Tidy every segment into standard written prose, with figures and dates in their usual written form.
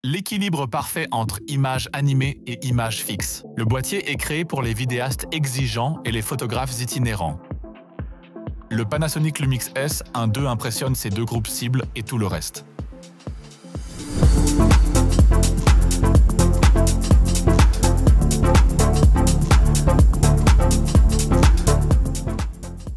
L'équilibre parfait entre images animées et images fixes. Le boîtier est créé pour les vidéastes exigeants et les photographes itinérants. Le Panasonic Lumix S1 II impressionne ces deux groupes cibles et tout le reste.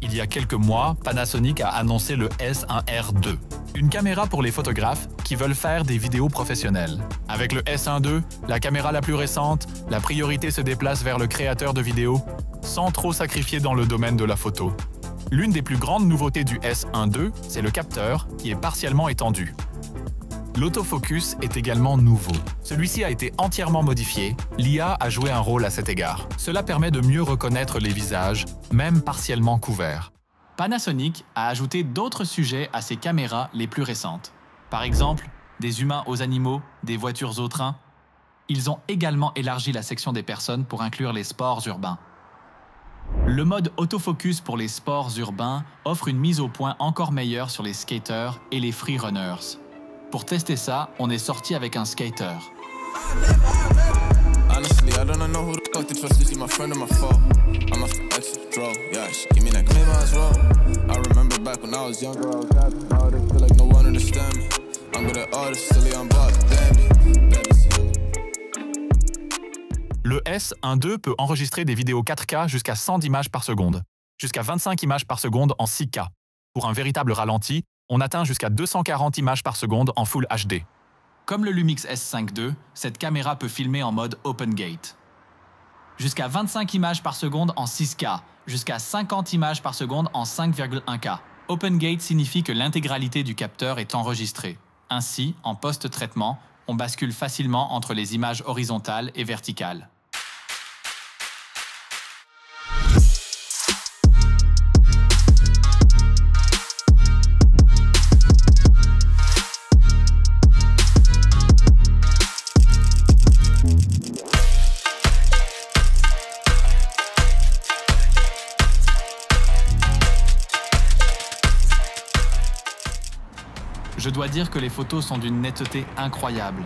Il y a quelques mois, Panasonic a annoncé le S1R II, une caméra pour les photographes qui veulent faire des vidéos professionnelles. Avec le S1 II, la caméra la plus récente, la priorité se déplace vers le créateur de vidéos, sans trop sacrifier dans le domaine de la photo. L'une des plus grandes nouveautés du S1 II, c'est le capteur, qui est partiellement étendu. L'autofocus est également nouveau. Celui-ci a été entièrement modifié, l'IA a joué un rôle à cet égard. Cela permet de mieux reconnaître les visages, même partiellement couverts. Panasonic a ajouté d'autres sujets à ses caméras les plus récentes. Par exemple, des humains aux animaux, des voitures au train. Ils ont également élargi la section des personnes pour inclure les sports urbains. Le mode autofocus pour les sports urbains offre une mise au point encore meilleure sur les skaters et les freerunners. Pour tester ça, on est sorti avec un skater. Honestly, I don't know who the fuck to trust. Is she my friend or my foe? I'm a extra draw. Yeah, she give me that claim I was wrong. I remember back when I was younger, I was happy. Now they feel like no one understand me. I'm good at artists, silly, I'm bought, damn it. Le S1 II peut enregistrer des vidéos 4K jusqu'à 100 images par seconde, jusqu'à 25 images par seconde en 6K. Pour un véritable ralenti, on atteint jusqu'à 240 images par seconde en Full HD. Comme le Lumix S5 II, cette caméra peut filmer en mode Open Gate. Jusqu'à 25 images par seconde en 6K, jusqu'à 50 images par seconde en 5,1K. Open Gate signifie que l'intégralité du capteur est enregistrée. Ainsi, en post-traitement, on bascule facilement entre les images horizontales et verticales. Je dois dire que les photos sont d'une netteté incroyable.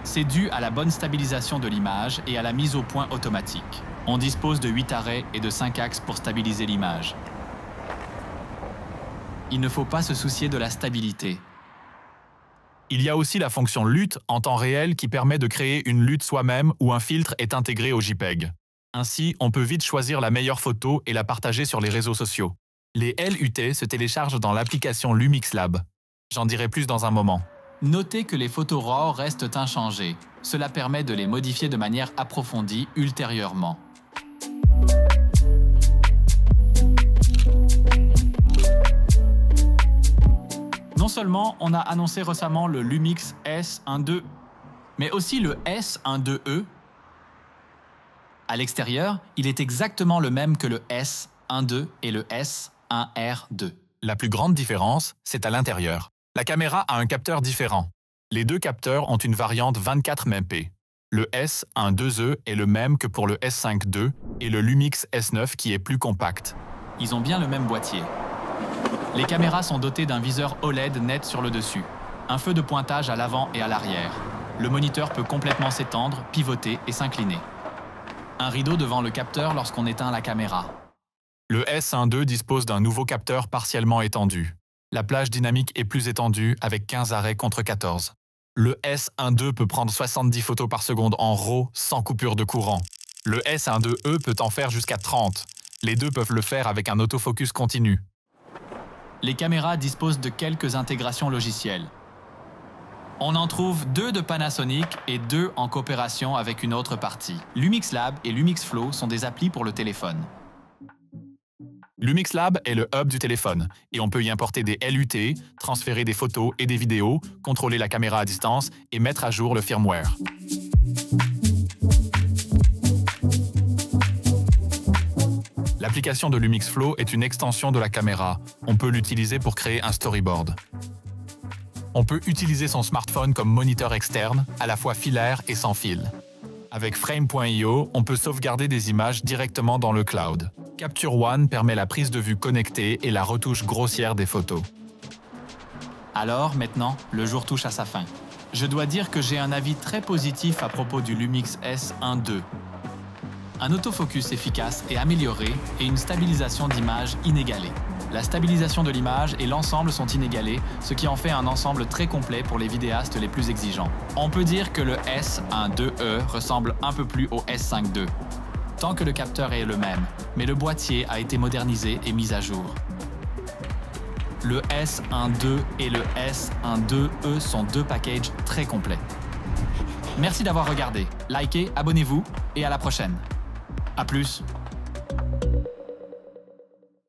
C'est dû à la bonne stabilisation de l'image et à la mise au point automatique. On dispose de 8 arrêts et de 5 axes pour stabiliser l'image. Il ne faut pas se soucier de la stabilité. Il y a aussi la fonction LUT en temps réel qui permet de créer une LUT soi-même où un filtre est intégré au JPEG. Ainsi, on peut vite choisir la meilleure photo et la partager sur les réseaux sociaux. Les LUT se téléchargent dans l'application Lumix Lab. J'en dirai plus dans un moment. Notez que les photos RAW restent inchangées. Cela permet de les modifier de manière approfondie ultérieurement. Non seulement on a annoncé récemment le Lumix S1 II, mais aussi le S1 IIe. À l'extérieur, il est exactement le même que le S1 II et le S1R II. La plus grande différence, c'est à l'intérieur. La caméra a un capteur différent. Les deux capteurs ont une variante 24 MP. Le S1 IIe est le même que pour le S5 II et le Lumix S9 qui est plus compact. Ils ont bien le même boîtier. Les caméras sont dotées d'un viseur OLED net sur le dessus, un feu de pointage à l'avant et à l'arrière. Le moniteur peut complètement s'étendre, pivoter et s'incliner. Un rideau devant le capteur lorsqu'on éteint la caméra. Le S1 II dispose d'un nouveau capteur partiellement étendu. La plage dynamique est plus étendue avec 15 arrêts contre 14. Le S1 II peut prendre 70 photos par seconde en RAW sans coupure de courant. Le S1 IIe peut en faire jusqu'à 30. Les deux peuvent le faire avec un autofocus continu. Les caméras disposent de quelques intégrations logicielles. On en trouve 2 de Panasonic et 2 en coopération avec une autre partie. Lumix Lab et Lumix Flow sont des applis pour le téléphone. Lumix Lab est le hub du téléphone et on peut y importer des LUT, transférer des photos et des vidéos, contrôler la caméra à distance et mettre à jour le firmware. L'application de Lumix Flow est une extension de la caméra. On peut l'utiliser pour créer un storyboard. On peut utiliser son smartphone comme moniteur externe, à la fois filaire et sans fil. Avec Frame.io, on peut sauvegarder des images directement dans le cloud. Capture One permet la prise de vue connectée et la retouche grossière des photos. Alors, maintenant, le jour touche à sa fin. Je dois dire que j'ai un avis très positif à propos du Lumix S1 II. Un autofocus efficace et amélioré et une stabilisation d'image inégalée. La stabilisation de l'image et l'ensemble sont inégalés, ce qui en fait un ensemble très complet pour les vidéastes les plus exigeants. On peut dire que le S1 IIe ressemble un peu plus au S5 II, tant que le capteur est le même, mais le boîtier a été modernisé et mis à jour. Le S1 II et le S1 IIe sont deux packages très complets. Merci d'avoir regardé, likez, abonnez-vous et à la prochaine. À plus.